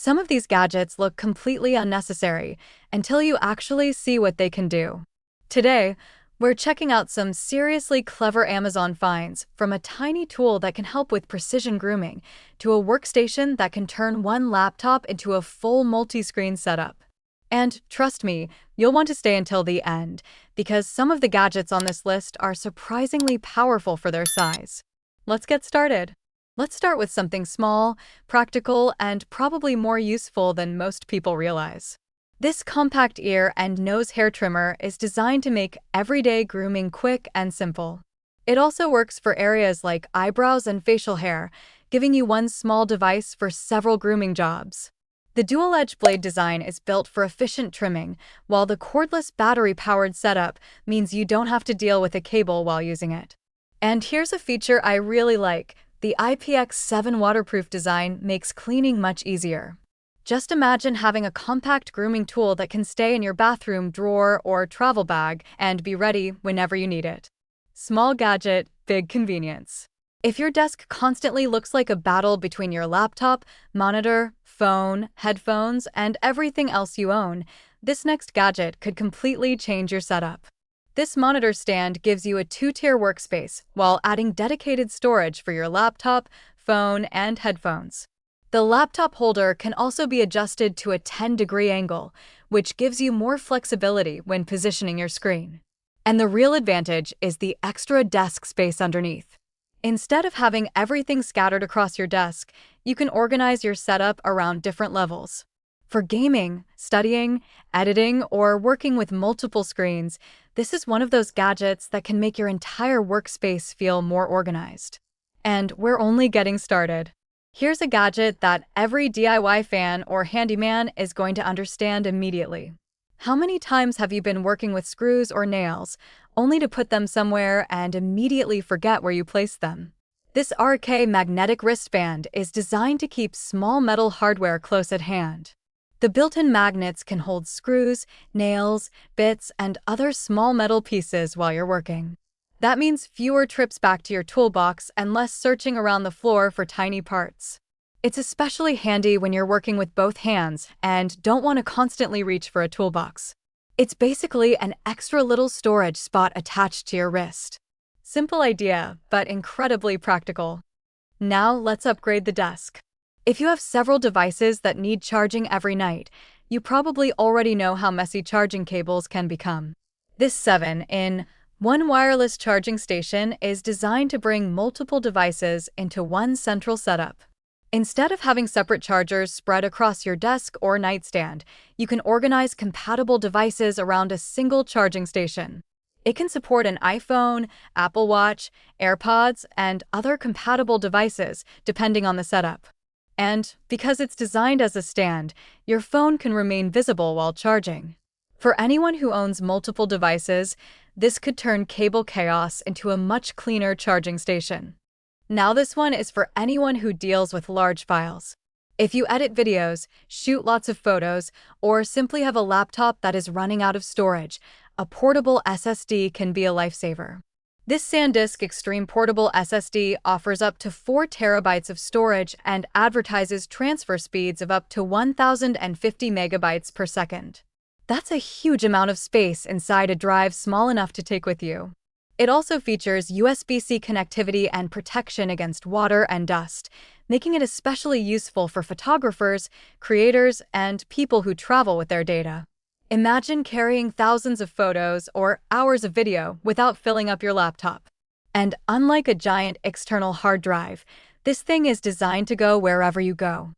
Some of these gadgets look completely unnecessary until you actually see what they can do. Today, we're checking out some seriously clever Amazon finds, from a tiny tool that can help with precision grooming to a workstation that can turn one laptop into a full multi-screen setup. And trust me, you'll want to stay until the end, because some of the gadgets on this list are surprisingly powerful for their size. Let's get started. Let's start with something small, practical, and probably more useful than most people realize. This compact ear and nose hair trimmer is designed to make everyday grooming quick and simple. It also works for areas like eyebrows and facial hair, giving you one small device for several grooming jobs. The dual-edge blade design is built for efficient trimming, while the cordless battery-powered setup means you don't have to deal with a cable while using it. And here's a feature I really like. The IPX7 waterproof design makes cleaning much easier. Just imagine having a compact grooming tool that can stay in your bathroom drawer or travel bag and be ready whenever you need it. Small gadget, big convenience. If your desk constantly looks like a battle between your laptop, monitor, phone, headphones, and everything else you own, this next gadget could completely change your setup. This monitor stand gives you a two-tier workspace while adding dedicated storage for your laptop, phone, and headphones. The laptop holder can also be adjusted to a 10-degree angle, which gives you more flexibility when positioning your screen. And the real advantage is the extra desk space underneath. Instead of having everything scattered across your desk, you can organize your setup around different levels. For gaming, studying, editing, or working with multiple screens, this is one of those gadgets that can make your entire workspace feel more organized. And we're only getting started. Here's a gadget that every DIY fan or handyman is going to understand immediately. How many times have you been working with screws or nails, only to put them somewhere and immediately forget where you placed them? This RK magnetic wristband is designed to keep small metal hardware close at hand. The built-in magnets can hold screws, nails, bits, and other small metal pieces while you're working. That means fewer trips back to your toolbox and less searching around the floor for tiny parts. It's especially handy when you're working with both hands and don't want to constantly reach for a toolbox. It's basically an extra little storage spot attached to your wrist. Simple idea, but incredibly practical. Now let's upgrade the desk. If you have several devices that need charging every night, you probably already know how messy charging cables can become. This 7-in-1 wireless charging station is designed to bring multiple devices into one central setup. Instead of having separate chargers spread across your desk or nightstand, you can organize compatible devices around a single charging station. It can support an iPhone, Apple Watch, AirPods, and other compatible devices, depending on the setup. And because it's designed as a stand, your phone can remain visible while charging. For anyone who owns multiple devices, this could turn cable chaos into a much cleaner charging station. Now this one is for anyone who deals with large files. If you edit videos, shoot lots of photos, or simply have a laptop that is running out of storage, a portable SSD can be a lifesaver. This SanDisk Extreme Portable SSD offers up to 4 terabytes of storage and advertises transfer speeds of up to 1,050 megabytes per second. That's a huge amount of space inside a drive small enough to take with you. It also features USB-C connectivity and protection against water and dust, making it especially useful for photographers, creators, and people who travel with their data. Imagine carrying thousands of photos or hours of video without filling up your laptop. And unlike a giant external hard drive, this thing is designed to go wherever you go.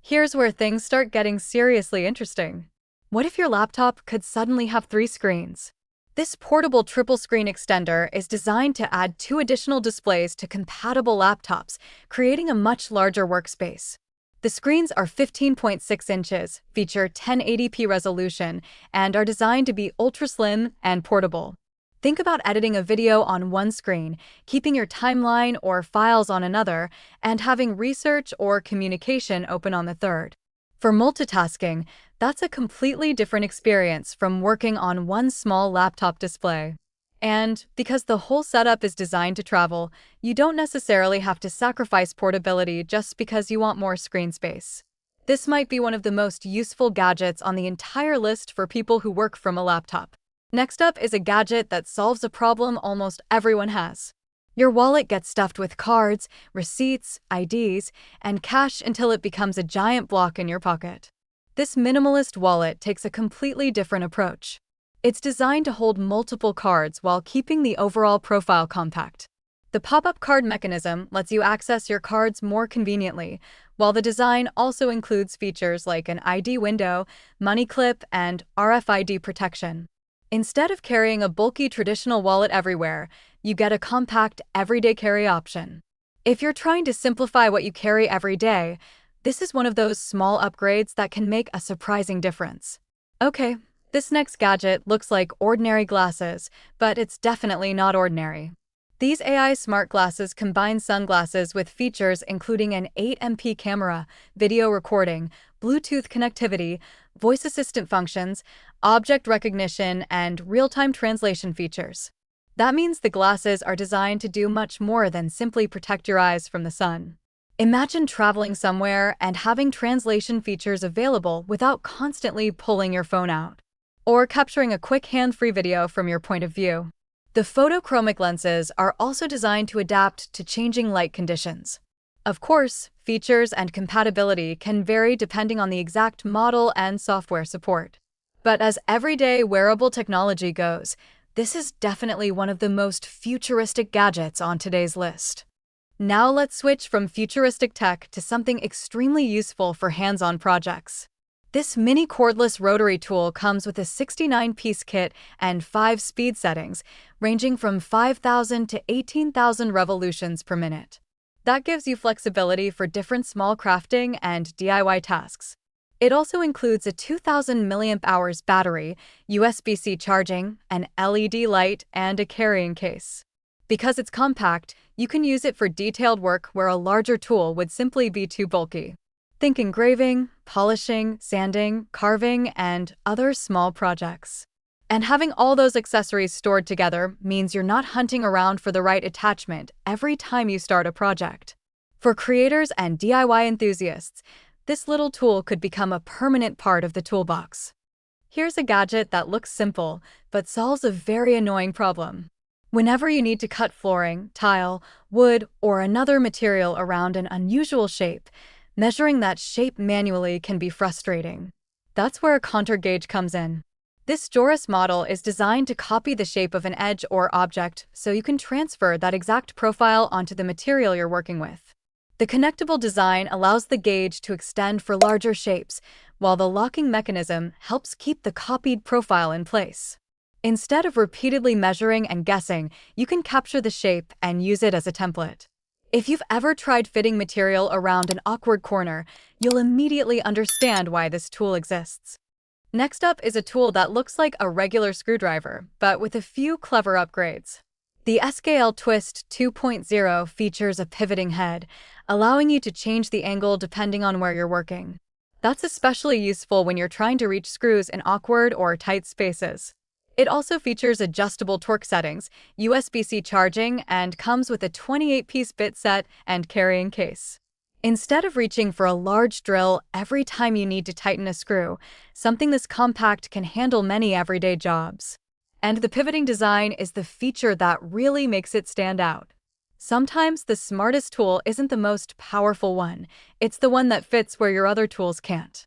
Here's where things start getting seriously interesting. What if your laptop could suddenly have 3 screens? This portable triple-screen extender is designed to add 2 additional displays to compatible laptops, creating a much larger workspace. The screens are 15.6 inches, feature 1080p resolution, and are designed to be ultra-slim and portable. Think about editing a video on one screen, keeping your timeline or files on another, and having research or communication open on the third. For multitasking, that's a completely different experience from working on one small laptop display. And because the whole setup is designed to travel, you don't necessarily have to sacrifice portability just because you want more screen space. This might be one of the most useful gadgets on the entire list for people who work from a laptop. Next up is a gadget that solves a problem almost everyone has. Your wallet gets stuffed with cards, receipts, IDs, and cash until it becomes a giant block in your pocket. This minimalist wallet takes a completely different approach. It's designed to hold multiple cards while keeping the overall profile compact. The pop-up card mechanism lets you access your cards more conveniently, while the design also includes features like an ID window, money clip, and RFID protection. Instead of carrying a bulky traditional wallet everywhere, you get a compact, everyday carry option. If you're trying to simplify what you carry every day, this is one of those small upgrades that can make a surprising difference. Okay, this next gadget looks like ordinary glasses, but it's definitely not ordinary. These AI smart glasses combine sunglasses with features including an 8MP camera, video recording, Bluetooth connectivity, voice assistant functions, object recognition, and real-time translation features. That means the glasses are designed to do much more than simply protect your eyes from the sun. Imagine traveling somewhere and having translation features available without constantly pulling your phone out, or capturing a quick hand-free video from your point of view. The photochromic lenses are also designed to adapt to changing light conditions. Of course, features and compatibility can vary depending on the exact model and software support. But as everyday wearable technology goes, this is definitely one of the most futuristic gadgets on today's list. Now let's switch from futuristic tech to something extremely useful for hands-on projects. This mini cordless rotary tool comes with a 69-piece kit and 5 speed settings, ranging from 5,000 to 18,000 revolutions per minute. That gives you flexibility for different small crafting and DIY tasks. It also includes a 2,000 mAh battery, USB-C charging, an LED light, and a carrying case. Because it's compact, you can use it for detailed work where a larger tool would simply be too bulky. Think engraving, polishing, sanding, carving, and other small projects. And having all those accessories stored together means you're not hunting around for the right attachment every time you start a project. For creators and DIY enthusiasts, this little tool could become a permanent part of the toolbox. Here's a gadget that looks simple, but solves a very annoying problem. Whenever you need to cut flooring, tile, wood, or another material around an unusual shape, measuring that shape manually can be frustrating. That's where a contour gauge comes in. This Joris model is designed to copy the shape of an edge or object so you can transfer that exact profile onto the material you're working with. The connectable design allows the gauge to extend for larger shapes, while the locking mechanism helps keep the copied profile in place. Instead of repeatedly measuring and guessing, you can capture the shape and use it as a template. If you've ever tried fitting material around an awkward corner, you'll immediately understand why this tool exists. Next up is a tool that looks like a regular screwdriver, but with a few clever upgrades. The SKL Twist 2.0 features a pivoting head, allowing you to change the angle depending on where you're working. That's especially useful when you're trying to reach screws in awkward or tight spaces. It also features adjustable torque settings, USB-C charging, and comes with a 28-piece bit set and carrying case. Instead of reaching for a large drill every time you need to tighten a screw, something this compact can handle many everyday jobs. And the pivoting design is the feature that really makes it stand out. Sometimes the smartest tool isn't the most powerful one, it's the one that fits where your other tools can't.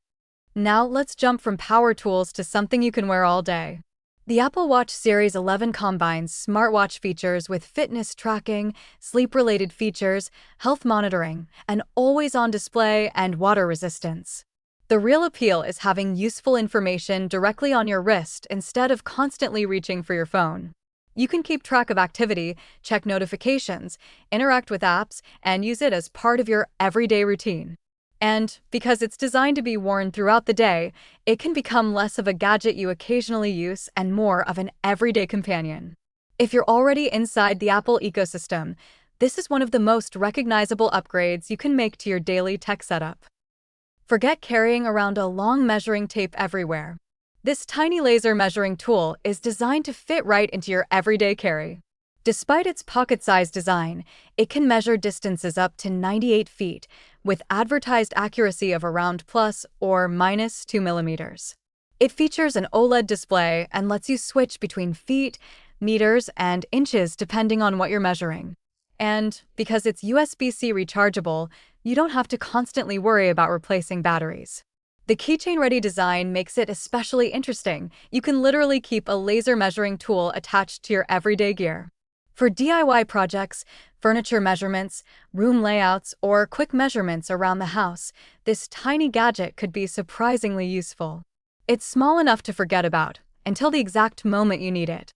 Now let's jump from power tools to something you can wear all day. The Apple Watch Series 11 combines smartwatch features with fitness tracking, sleep-related features, health monitoring, an always-on display, and water resistance. The real appeal is having useful information directly on your wrist instead of constantly reaching for your phone. You can keep track of activity, check notifications, interact with apps, and use it as part of your everyday routine. And because it's designed to be worn throughout the day, it can become less of a gadget you occasionally use and more of an everyday companion. If you're already inside the Apple ecosystem, this is one of the most recognizable upgrades you can make to your daily tech setup. Forget carrying around a long measuring tape everywhere. This tiny laser measuring tool is designed to fit right into your everyday carry. Despite its pocket-sized design, it can measure distances up to 98 feet, with advertised accuracy of around plus or minus 2 millimeters. It features an OLED display and lets you switch between feet, meters, and inches depending on what you're measuring. And because it's USB-C rechargeable, you don't have to constantly worry about replacing batteries. The keychain-ready design makes it especially interesting. You can literally keep a laser measuring tool attached to your everyday gear. For DIY projects, furniture measurements, room layouts, or quick measurements around the house, this tiny gadget could be surprisingly useful. It's small enough to forget about, until the exact moment you need it.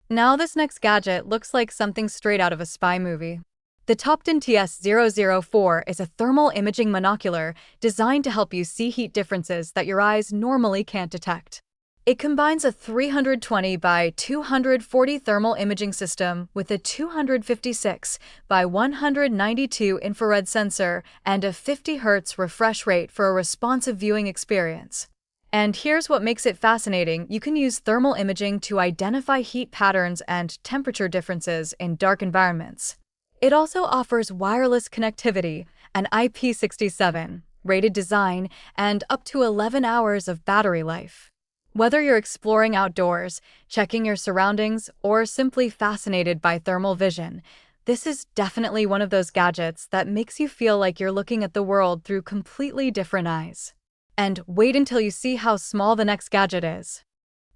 Now this next gadget looks like something straight out of a spy movie. The Topton TS004 is a thermal imaging monocular designed to help you see heat differences that your eyes normally can't detect. It combines a 320 by 240 thermal imaging system with a 256 by 192 infrared sensor and a 50 Hz refresh rate for a responsive viewing experience. And here's what makes it fascinating. You can use thermal imaging to identify heat patterns and temperature differences in dark environments. It also offers wireless connectivity, an IP67 rated design, and up to 11 hours of battery life. Whether you're exploring outdoors, checking your surroundings, or simply fascinated by thermal vision, this is definitely one of those gadgets that makes you feel like you're looking at the world through completely different eyes. And wait until you see how small the next gadget is.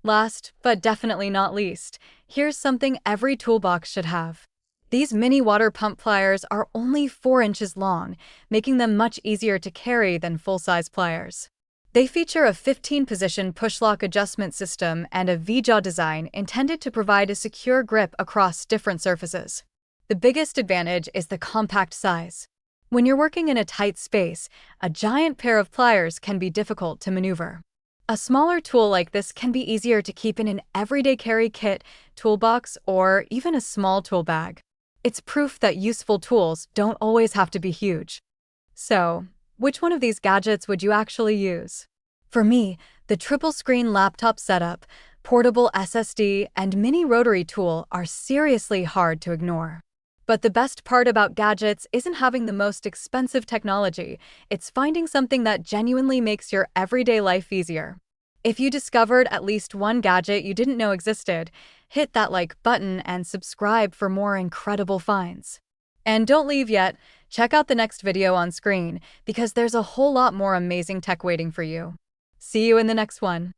Last, but definitely not least, here's something every toolbox should have. These mini water pump pliers are only 4 inches long, making them much easier to carry than full-size pliers. They feature a 15-position push-lock adjustment system and a V-jaw design intended to provide a secure grip across different surfaces. The biggest advantage is the compact size. When you're working in a tight space, a giant pair of pliers can be difficult to maneuver. A smaller tool like this can be easier to keep in an everyday carry kit, toolbox, or even a small tool bag. It's proof that useful tools don't always have to be huge. So, which one of these gadgets would you actually use? For me, the triple-screen laptop setup, portable SSD, and mini rotary tool are seriously hard to ignore. But the best part about gadgets isn't having the most expensive technology, it's finding something that genuinely makes your everyday life easier. If you discovered at least one gadget you didn't know existed, hit that like button and subscribe for more incredible finds. And don't leave yet, check out the next video on screen because there's a whole lot more amazing tech waiting for you. See you in the next one.